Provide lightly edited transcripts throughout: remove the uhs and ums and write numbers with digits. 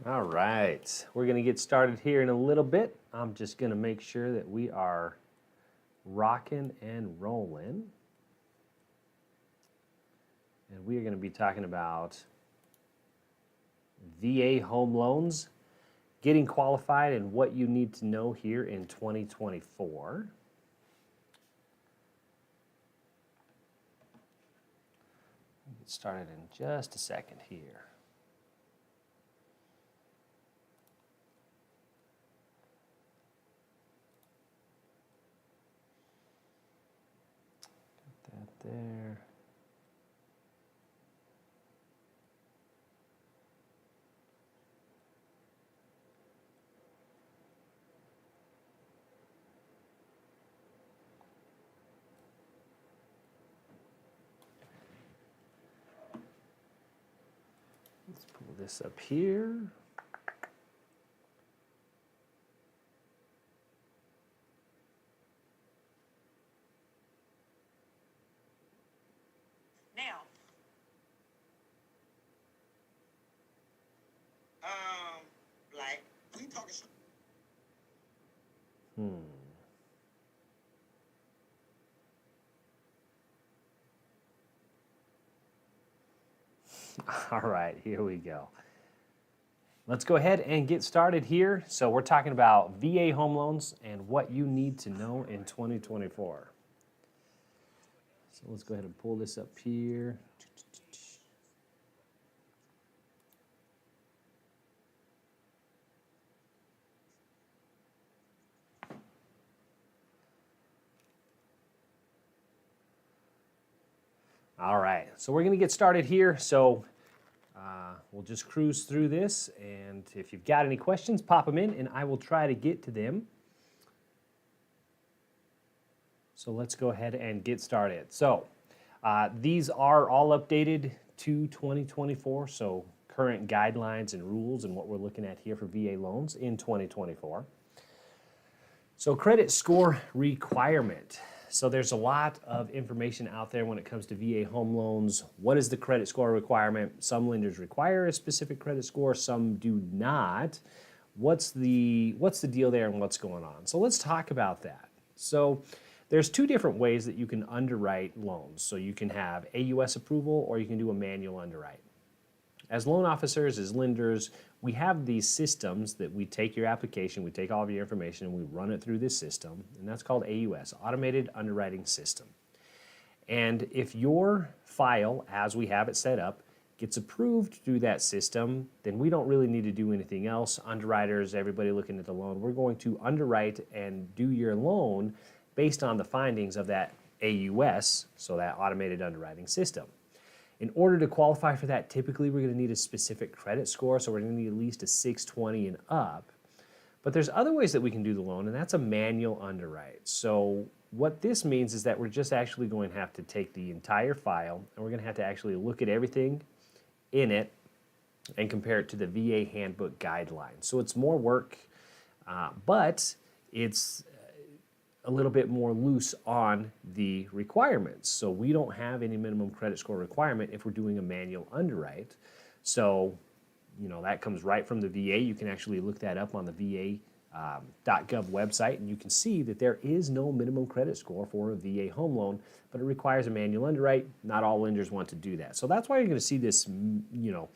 All right, we're going to get started here in a little bit. I'm just going to make sure that we are rocking and rolling. And we are going to be talking about VA home loans, getting qualified, and what you need to know here in 2024. We'll get started in just a second here. There. Let's pull this up here. We talking. All right, here we go. Let's go ahead and get started here. So we're talking about VA home loans and what you need to know in 2024. So let's go ahead and pull this up here. All right, so we're going to get started here. So we'll just cruise through this, and if you've got any questions, pop them in, and I will try to get to them. So let's go ahead and get started. So these are all updated to 2024, so current guidelines and rules and what we're looking at here for VA loans in 2024. So credit score requirement. So there's a lot of information out there when it comes to VA home loans. What is the credit score requirement? Some lenders require a specific credit score, some do not. What's the deal there and what's going on? So let's talk about that. So there's two different ways that you can underwrite loans. So you can have AUS approval or you can do a manual underwrite. As loan officers, as lenders, we have these systems that we take your application, we take all of your information, and we run it through this system, and that's called AUS, Automated Underwriting System. And if your file, as we have it set up, gets approved through that system, then we don't really need to do anything else. Underwriters, everybody looking at the loan, we're going to underwrite and do your loan based on the findings of that AUS, so that Automated Underwriting System. In order to qualify for that, typically we're going to need a specific credit score, so we're going to need at least a 620 and up. But there's other ways that we can do the loan, and that's a manual underwrite. So what this means is that we're just actually going to have to take the entire file, and we're going to have to actually look at everything in it and compare it to the VA handbook guidelines. So it's more work, but it's a little bit more loose on the requirements. So we don't have any minimum credit score requirement if we're doing a manual underwrite. So, you know, that comes right from the VA. You can actually look that up on the VA.gov website, and you can see that there is no minimum credit score for a VA home loan, but it requires a manual underwrite. Not all lenders want to do that. So that's why you're going to see this, you know,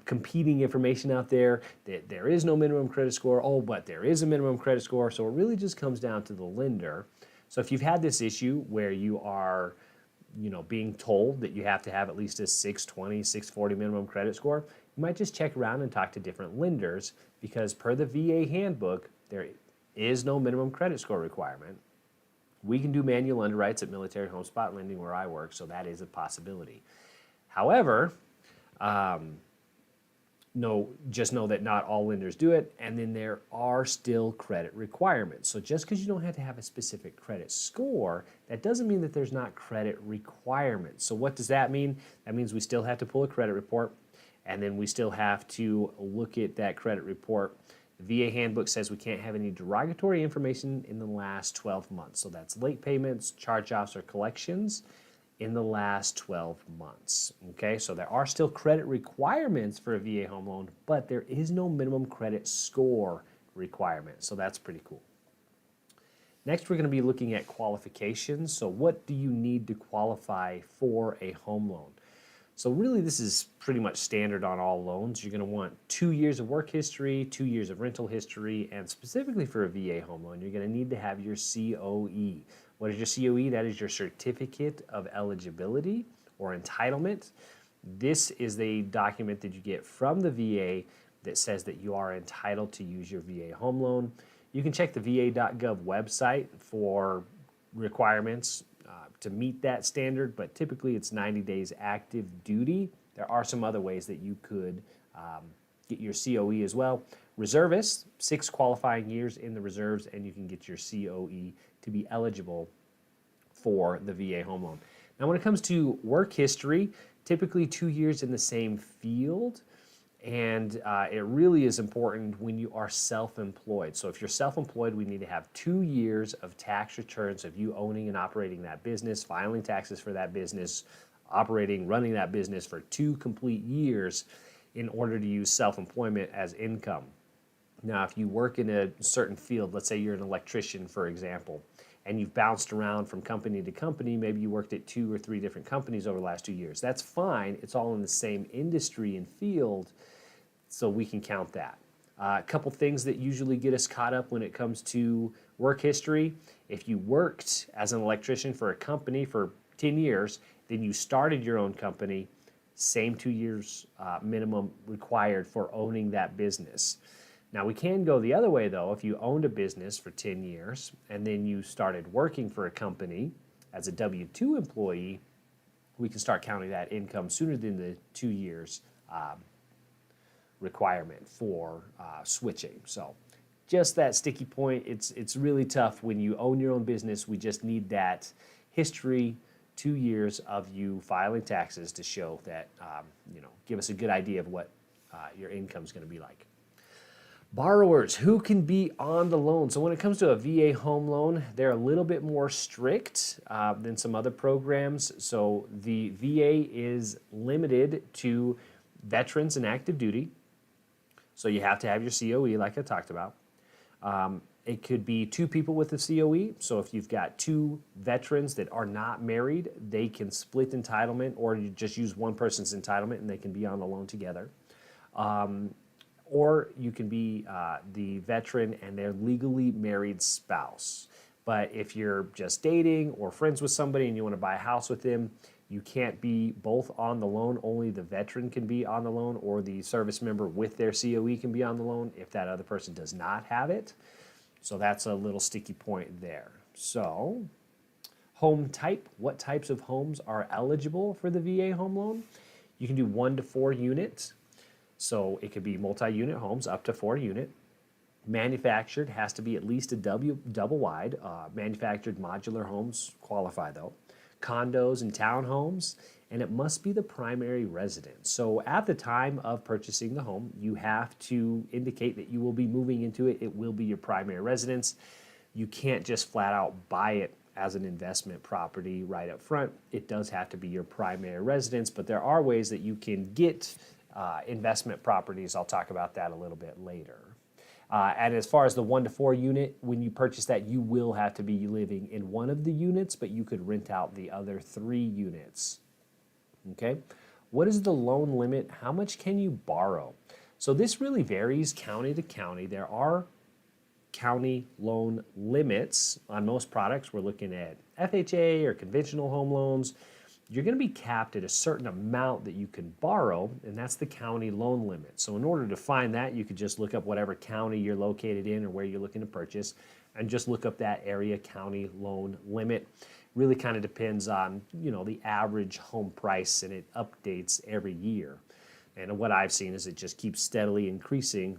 competing information out there that there is no minimum credit score, oh, but there is a minimum credit score. So it really just comes down to the lender. So if you've had this issue where you are, you know, being told that you have to have at least a 620, 640 minimum credit score, you might just check around and talk to different lenders, because per the VA handbook, there is no minimum credit score requirement. We can do manual underwrites at Military Home Spot Lending where I work, so that is a possibility. However, just know that not all lenders do it, and then there are still credit requirements. So just because you don't have to have a specific credit score, that doesn't mean that there's not credit requirements. So what does that mean? That means we still have to pull a credit report, and then we still have to look at that credit report. The VA handbook says we can't have any derogatory information in the last 12 months. So that's late payments, charge-offs, or collections. in the last 12 months. Okay, so there are still credit requirements for a VA home loan, but there is no minimum credit score requirement. So that's pretty cool. Next, we're going to be looking at qualifications. So what do you need to qualify for a home loan? So really, this is pretty much standard on all loans. You're going to want 2 years of work history, 2 years of rental history, and specifically for a VA home loan, you're going to need to have your COE. What is your COE? That is your Certificate of Eligibility or Entitlement. This is the document that you get from the VA that says that you are entitled to use your VA home loan. You can check the va.gov website for requirements to meet that standard, but typically it's 90 days active duty. There are some other ways that you could get your COE as well. Reservists, 6 qualifying years in the reserves, and you can get your COE to be eligible for the VA home loan. Now, when it comes to work history, typically 2 years in the same field, and it really is important when you are self-employed. So if you're self-employed, we need to have 2 years of tax returns of you owning and operating that business, filing taxes for that business, running that business for 2 complete years in order to use self-employment as income. Now, if you work in a certain field, let's say you're an electrician, for example, and you've bounced around from company to company, maybe you worked at 2 or 3 different companies over the last 2 years. That's fine. It's all in the same industry and field, so we can count that. A couple things that usually get us caught up when it comes to work history. If you worked as an electrician for a company for 10 years, then you started your own company, same 2 years minimum required for owning that business. Now, we can go the other way, though. If you owned a business for 10 years and then you started working for a company as a W-2 employee, we can start counting that income sooner than the 2 years requirement for switching. So just that sticky point, it's really tough when you own your own business. We just need that history, 2 years of you filing taxes to show that, give us a good idea of what your income is going to be like. Borrowers, who can be on the loan? So when it comes to a VA home loan, they're a little bit more strict than some other programs. So the VA is limited to veterans and active duty. So you have to have your COE, like I talked about. It could be 2 people with a COE. So if you've got 2 veterans that are not married, they can split entitlement, or you just use one person's entitlement and they can be on the loan together. Or you can be the veteran and their legally married spouse. But if you're just dating or friends with somebody and you want to buy a house with them, you can't be both on the loan. Only the veteran can be on the loan, or the service member with their COE can be on the loan if that other person does not have it. So that's a little sticky point there. So home type, what types of homes are eligible for the VA home loan? You can do 1 to 4 units. So it could be multi-unit homes up to 4 unit. Manufactured has to be at least a double wide. Manufactured modular homes qualify though. Condos and townhomes, and it must be the primary residence. So at the time of purchasing the home, you have to indicate that you will be moving into it. It will be your primary residence. You can't just flat out buy it as an investment property right up front. It does have to be your primary residence, but there are ways that you can get investment properties. I'll talk about that a little bit later. And as far as the 1 to 4 unit, when you purchase that, you will have to be living in one of the units, but you could rent out the other 3 units. Okay? What is the loan limit? How much can you borrow? So this really varies county to county. There are county loan limits on most products. We're looking at FHA or conventional home loans. You're going to be capped at a certain amount that you can borrow, and that's the county loan limit. So in order to find that, you could just look up whatever county you're located in or where you're looking to purchase, and just look up that area county loan limit. Really kind of depends on, the average home price, and it updates every year. And what I've seen is it just keeps steadily increasing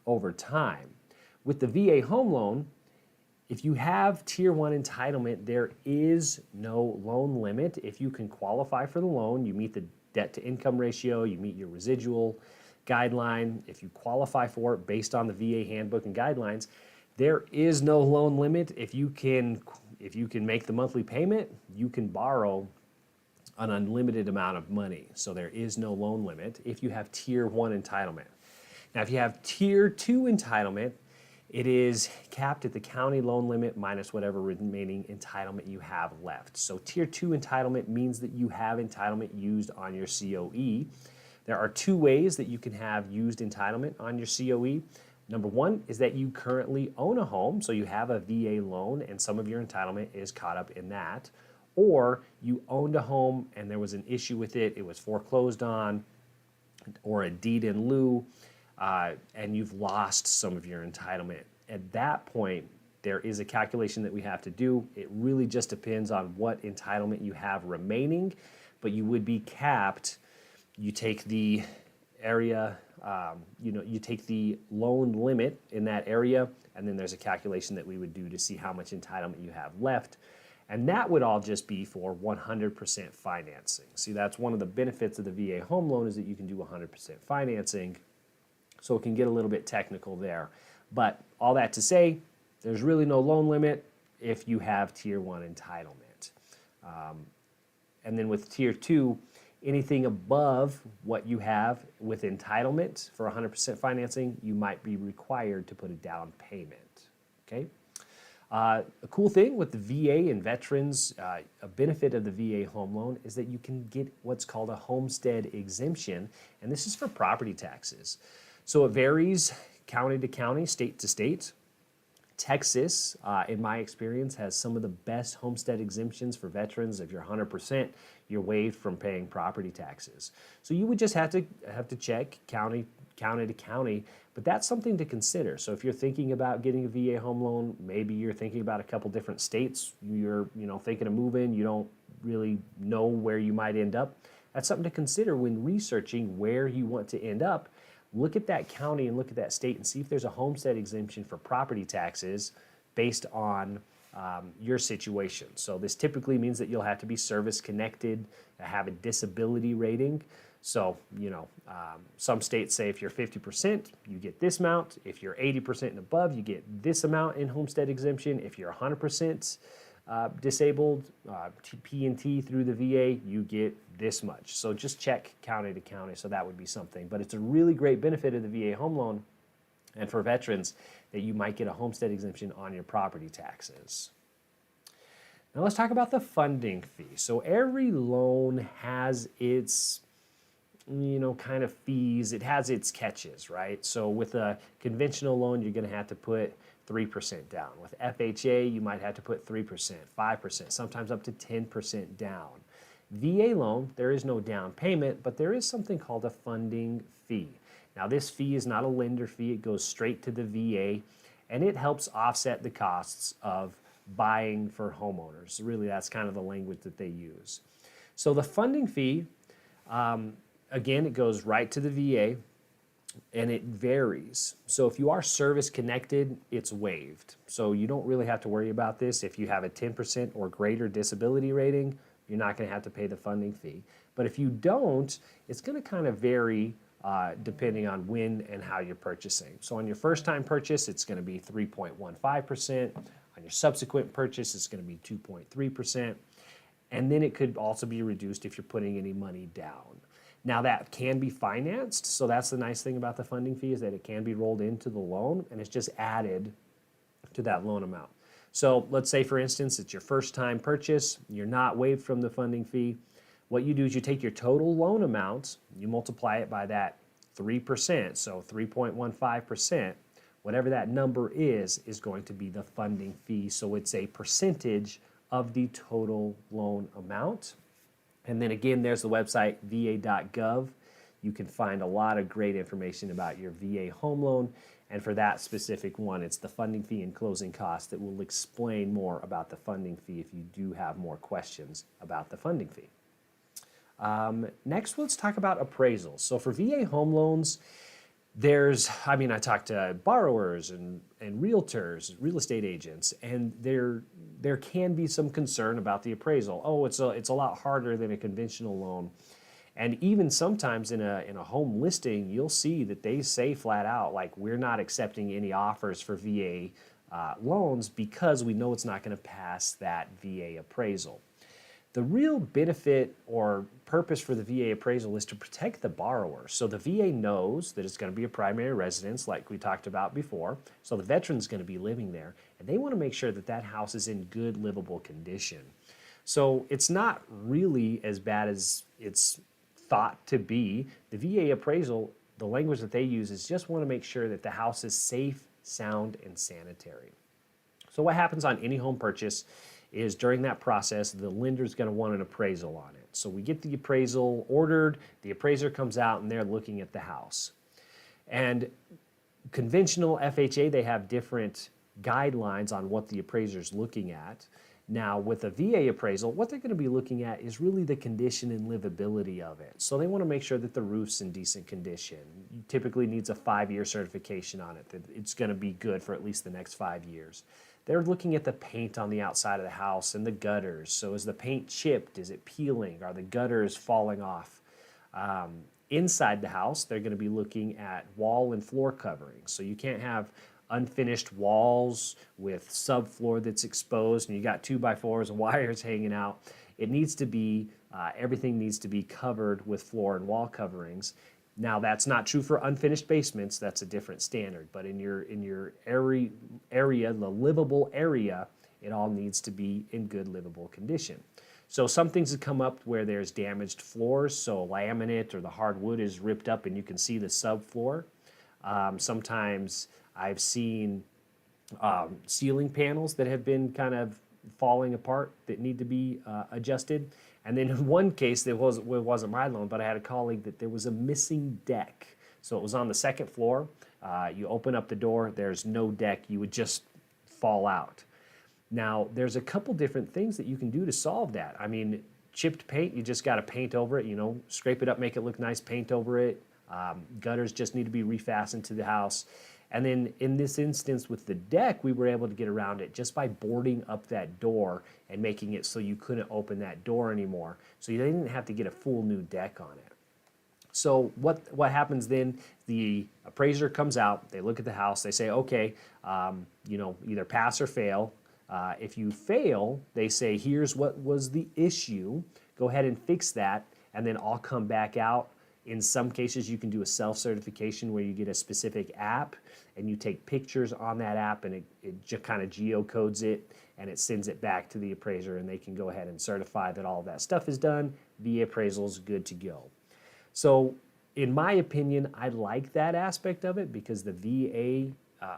over time. With the VA home loan, if you have Tier 1 entitlement, there is no loan limit. If you can qualify for the loan, you meet the debt-to-income ratio, you meet your residual guideline. If you qualify for it based on the VA handbook and guidelines, there is no loan limit. If you can make the monthly payment, you can borrow an unlimited amount of money. So there is no loan limit if you have Tier 1 entitlement. Now, if you have Tier 2 entitlement, it is capped at the county loan limit minus whatever remaining entitlement you have left. So Tier 2 entitlement means that you have entitlement used on your COE. There are two ways that you can have used entitlement on your COE. Number one is that you currently own a home, so you have a VA loan and some of your entitlement is caught up in that. Or you owned a home and there was an issue with it, it was foreclosed on, or a deed in lieu, and you've lost some of your entitlement. At that point, there is a calculation that we have to do. It really just depends on what entitlement you have remaining, but you would be capped. You take the area, you take the loan limit in that area, and then there's a calculation that we would do to see how much entitlement you have left. And that would all just be for 100% financing. See, that's one of the benefits of the VA home loan is that you can do 100% financing. So it can get a little bit technical there. But all that to say, there's really no loan limit if you have Tier 1 entitlement. And then with Tier 2, anything above what you have with entitlement for 100% financing, you might be required to put a down payment, okay? A cool thing with the VA and veterans, a benefit of the VA home loan is that you can get what's called a homestead exemption, and this is for property taxes. So it varies county to county, state to state. Texas, in my experience, has some of the best homestead exemptions for veterans. If you're 100%, you're waived from paying property taxes. So you would just have to check county to county, but that's something to consider. So if you're thinking about getting a VA home loan, maybe you're thinking about a couple different states, you're thinking of moving, you don't really know where you might end up. That's something to consider when researching where you want to end up. Look at that county and look at that state and see if there's a homestead exemption for property taxes based on your situation. So this typically means that you'll have to be service connected, have a disability rating. So, some states say if you're 50%, you get this amount. If you're 80% and above, you get this amount in homestead exemption. If you're 100% disabled, P&T through the VA, you get this much. So just check county to county, so that would be something. But it's a really great benefit of the VA home loan and for veterans that you might get a homestead exemption on your property taxes. Now let's talk about the funding fee. So every loan has its kind of fees. It has its catches, right? So with a conventional loan, you're going to have to put 3% down. With FHA, you might have to put 3%, 5%, sometimes up to 10% down. VA loan, there is no down payment, but there is something called a funding fee. Now this fee is not a lender fee. It goes straight to the VA, and it helps offset the costs of buying for homeowners. Really, that's kind of the language that they use. So the funding fee, again, it goes right to the VA, and it varies. So if you are service connected, it's waived. So you don't really have to worry about this. If you have a 10% or greater disability rating, you're not going to have to pay the funding fee. But if you don't, it's going to kind of vary depending on when and how you're purchasing. So on your first time purchase, it's going to be 3.15%. On your subsequent purchase, it's going to be 2.3%. And then it could also be reduced if you're putting any money down. Now that can be financed, so that's the nice thing about the funding fee is that it can be rolled into the loan and it's just added to that loan amount. So let's say, for instance, it's your first time purchase, you're not waived from the funding fee. What you do is you take your total loan amount, you multiply it by that 3%, so 3.15%, whatever that number is going to be the funding fee. So it's a percentage of the total loan amount. And then again, there's the website, va.gov. You can find a lot of great information about your VA home loan. And for that specific one, it's the funding fee and closing costs that will explain more about the funding fee if you do have more questions about the funding fee. Next, let's talk about appraisals. So for VA home loans, I talked to borrowers and realtors, real estate agents, and there can be some concern about the appraisal. Oh, it's a lot harder than a conventional loan. And even sometimes in a home listing, you'll see that they say flat out, like, we're not accepting any offers for VA loans because we know it's not going to pass that VA appraisal. The real benefit or purpose for the VA appraisal is to protect the borrower. So the VA knows that it's going to be a primary residence like we talked about before. So the veteran's going to be living there, and they want to make sure that that house is in good livable condition. So it's not really as bad as it's thought to be. The VA appraisal, the language that they use is just want to make sure that the house is safe, sound, and sanitary. So what happens on any home purchase is during that process, the lender's going to want an appraisal on it. So we get the appraisal ordered, the appraiser comes out and they're looking at the house. And conventional FHA, they have different guidelines on what the appraiser's looking at. Now with a VA appraisal, what they're going to be looking at is really the condition and livability of it. So they want to make sure that the roof's in decent condition. It typically needs a 5-year certification on it, that it's going to be good for at least the next 5 years. They're looking at the paint on the outside of the house and the gutters. So is the paint chipped? Is it peeling? Are the gutters falling off? Inside the house, they're going to be looking at wall and floor coverings. So you can't have unfinished walls with subfloor that's exposed and you got 2x4s and wires hanging out. It needs to be, everything needs to be covered with floor and wall coverings. Now that's not true for unfinished basements, that's a different standard, but in your area, the livable area, it all needs to be in good livable condition. So some things have come up where there's damaged floors, so laminate or the hardwood is ripped up and you can see the subfloor. Sometimes I've seen ceiling panels that have been kind of falling apart that need to be adjusted. And then in one case, it wasn't my loan, but I had a colleague that there was a missing deck. So it was on the second floor. You open up the door, there's no deck, you would just fall out. Now, there's a couple different things that you can do to solve that. I mean, chipped paint, you just got to paint over it, scrape it up, make it look nice, paint over it. Gutters just need to be refastened to the house. And then in this instance with the deck, we were able to get around it just by boarding up that door and making it so you couldn't open that door anymore. So you didn't have to get a full new deck on it. So what happens then, the appraiser comes out, they look at the house, they say, okay, either pass or fail. If you fail, they say, here's what was the issue, go ahead and fix that, and then I'll come back out. In some cases, you can do a self-certification where you get a specific app and you take pictures on that app and it just kind of geocodes it and it sends it back to the appraiser and they can go ahead and certify that all of that stuff is done. VA appraisal is good to go. So in my opinion, I like that aspect of it because the VA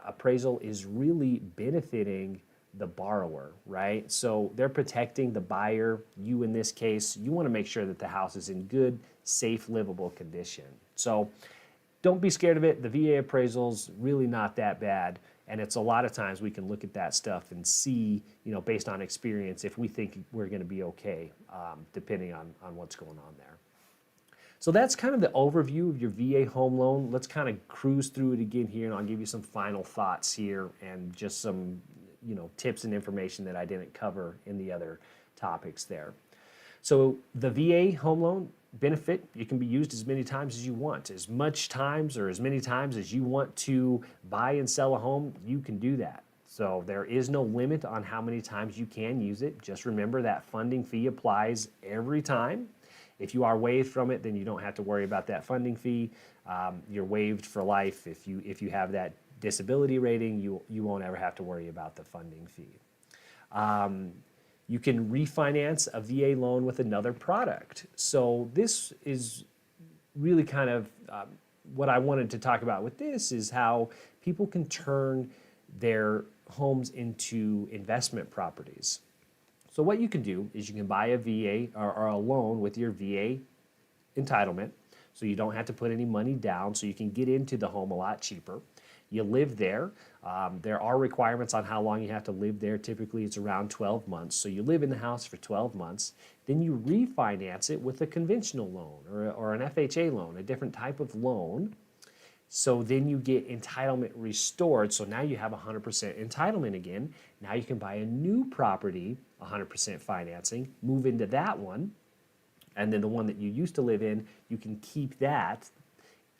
appraisal is really benefiting the borrower, right? So they're protecting the buyer. You, in this case, you want to make sure that the house is in good, safe, livable condition. So don't be scared of it. The VA appraisal's really not that bad. And it's a lot of times we can look at that stuff and see, based on experience, if we think we're going to be okay, depending on what's going on there. So that's kind of the overview of your VA home loan. Let's kind of cruise through it again here, and I'll give you some final thoughts here and just some tips and information that I didn't cover in the other topics there. So the VA home loan benefit, it can be used as many times as you want. As much times or as many times as you want to buy and sell a home, you can do that. So there is no limit on how many times you can use it. Just remember that funding fee applies every time. If you are waived from it, then you don't have to worry about that funding fee. You're waived for life. If you have that disability rating, you won't ever have to worry about the funding fee. You can refinance a VA loan with another product. So this is really kind of what I wanted to talk about with this is how people can turn their homes into investment properties. So what you can do is you can buy a VA or a loan with your VA entitlement, so you don't have to put any money down, so you can get into the home a lot cheaper. You live there. There are requirements on how long you have to live there. Typically, it's around 12 months. So you live in the house for 12 months. Then you refinance it with a conventional loan or an FHA loan, a different type of loan. So then you get entitlement restored. So now you have 100% entitlement again. Now you can buy a new property, 100% financing, move into that one. And then the one that you used to live in, you can keep that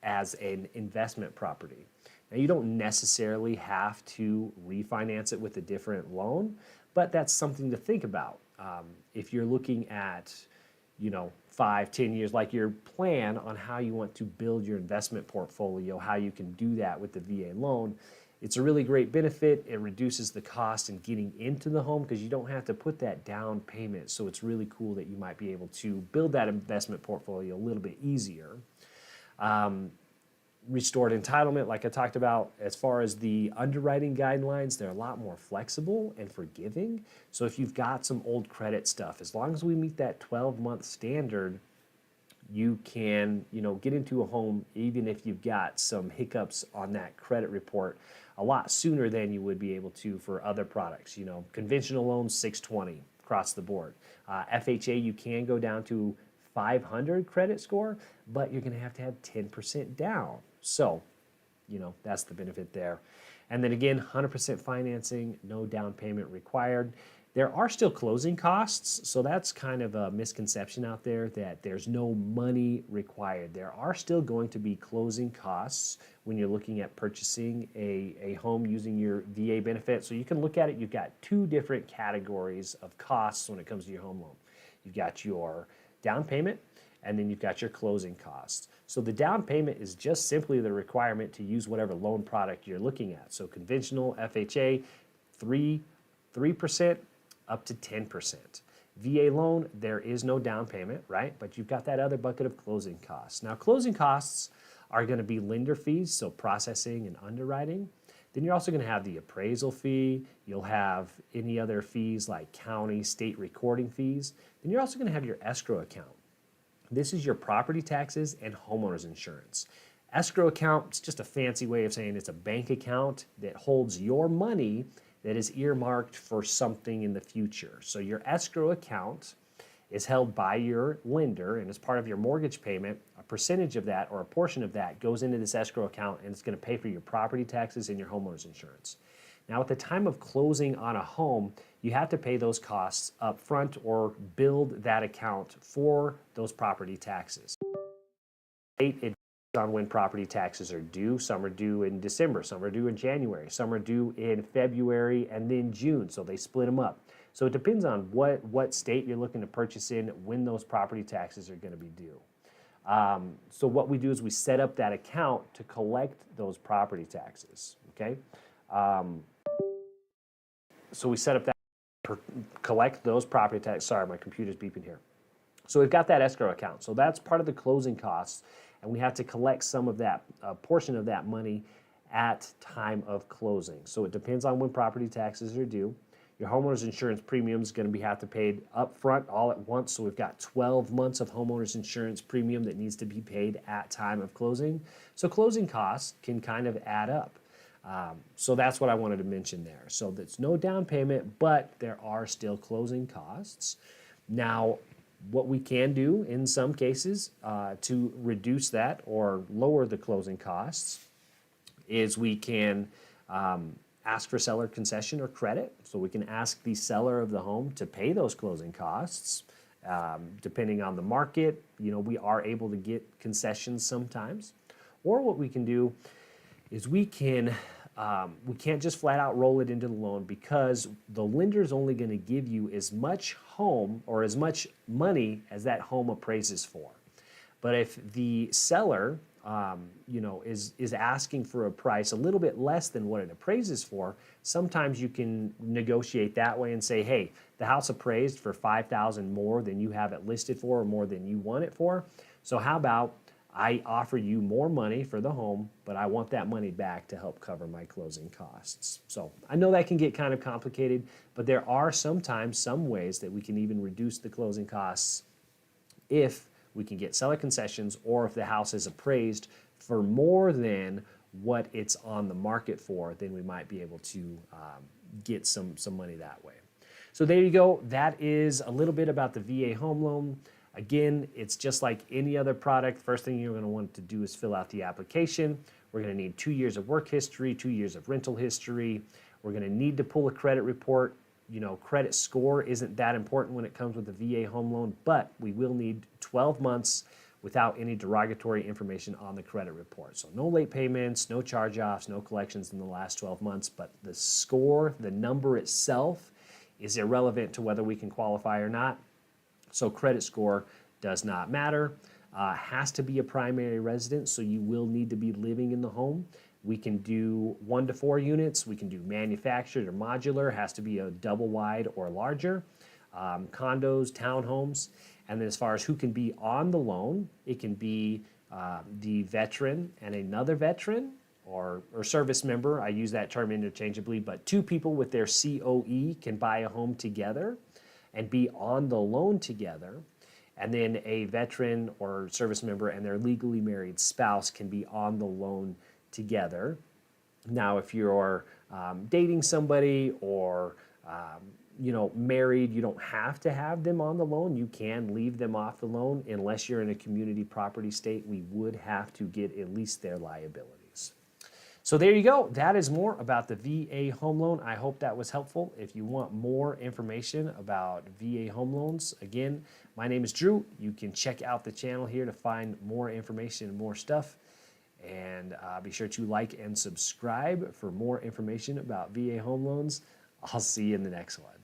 as an investment property. Now, you don't necessarily have to refinance it with a different loan, but that's something to think about. if you're looking at, 5, 10 years, like your plan on how you want to build your investment portfolio, how you can do that with the VA loan, it's a really great benefit. It reduces the cost in getting into the home because you don't have to put that down payment. So it's really cool that you might be able to build that investment portfolio a little bit easier. Restored entitlement, like I talked about, as far as the underwriting guidelines, they're a lot more flexible and forgiving. So if you've got some old credit stuff, as long as we meet that 12-month standard, you can, get into a home even if you've got some hiccups on that credit report a lot sooner than you would be able to for other products. Conventional loans, 620 across the board. FHA, you can go down to 500 credit score, but you're going to have 10% down. So, that's the benefit there. And then again, 100% financing, no down payment required. There are still closing costs, so that's kind of a misconception out there that there's no money required. There are still going to be closing costs when you're looking at purchasing a home using your VA benefit. So you can look at it, you've got two different categories of costs when it comes to your home loan. You've got your down payment, and then you've got your closing costs. So the down payment is just simply the requirement to use whatever loan product you're looking at. So conventional FHA, 3% up to 10%. VA loan, there is no down payment, right? But you've got that other bucket of closing costs. Now, closing costs are going to be lender fees, so processing and underwriting. Then you're also going to have the appraisal fee. You'll have any other fees like county, state recording fees. Then you're also going to have your escrow account. This is your property taxes and homeowners insurance. Escrow account is just a fancy way of saying it's a bank account that holds your money that is earmarked for something in the future. So your escrow account is held by your lender, and as part of your mortgage payment, a percentage of that or a portion of that goes into this escrow account, and it's going to pay for your property taxes and your homeowners insurance. Now, at the time of closing on a home, you have to pay those costs up front or build that account for those property taxes. It depends on when property taxes are due. Some are due in December, some are due in January, some are due in February and then June, so they split them up. So it depends on what state you're looking to purchase in, when those property taxes are going to be due. So what we do is we set up that account to collect those property taxes, okay? So we set up that collect those property tax. Sorry, my computer's beeping here. So we've got that escrow account. So that's part of the closing costs, and we have to collect some of that, portion of that money at time of closing. So it depends on when property taxes are due. Your homeowner's insurance premium is going to have to paid up front all at once. So we've got 12 months of homeowner's insurance premium that needs to be paid at time of closing. So closing costs can kind of add up. So that's what I wanted to mention there. So there's no down payment, but there are still closing costs. Now, what we can do in some cases to reduce that or lower the closing costs is we can ask for seller concession or credit. So we can ask the seller of the home to pay those closing costs. Depending on the market, we are able to get concessions sometimes. Or what we can do is we can't just flat out roll it into the loan because the lender is only going to give you as much home or as much money as that home appraises for. But if the seller, is asking for a price a little bit less than what it appraises for, sometimes you can negotiate that way and say, hey, the house appraised for $5,000 more than you have it listed for or more than you want it for. So how about I offer you more money for the home, but I want that money back to help cover my closing costs. So I know that can get kind of complicated, but there are sometimes some ways that we can even reduce the closing costs if we can get seller concessions or if the house is appraised for more than what it's on the market for, then we might be able to get some money that way. So there you go. That is a little bit about the VA home loan. Again, it's just like any other product. First thing you're going to want to do is fill out the application. We're going to need 2 years of work history, 2 years of rental history. We're going to need to pull a credit report. Credit score isn't that important when it comes with the VA home loan, but we will need 12 months without any derogatory information on the credit report. So no late payments, no charge-offs, no collections in the last 12 months, but the score, the number itself, is irrelevant to whether we can qualify or not. So credit score does not matter. Has to be a primary residence, so you will need to be living in the home. We can do 1 to 4 units. We can do manufactured or modular. Has to be a double wide or larger. Condos, townhomes. And then as far as who can be on the loan, it can be the veteran and another veteran or service member. I use that term interchangeably, but 2 people with their COE can buy a home together and be on the loan together. And then a veteran or service member and their legally married spouse can be on the loan together. Now, if you're dating somebody or married, you don't have to have them on the loan. You can leave them off the loan. Unless you're in a community property state, we would have to get at least their liabilities. So there you go. That is more about the VA home loan. I hope that was helpful. If you want more information about VA home loans, again, my name is Drew. You can check out the channel here to find more information and more stuff. And be sure to like and subscribe for more information about VA home loans. I'll see you in the next one.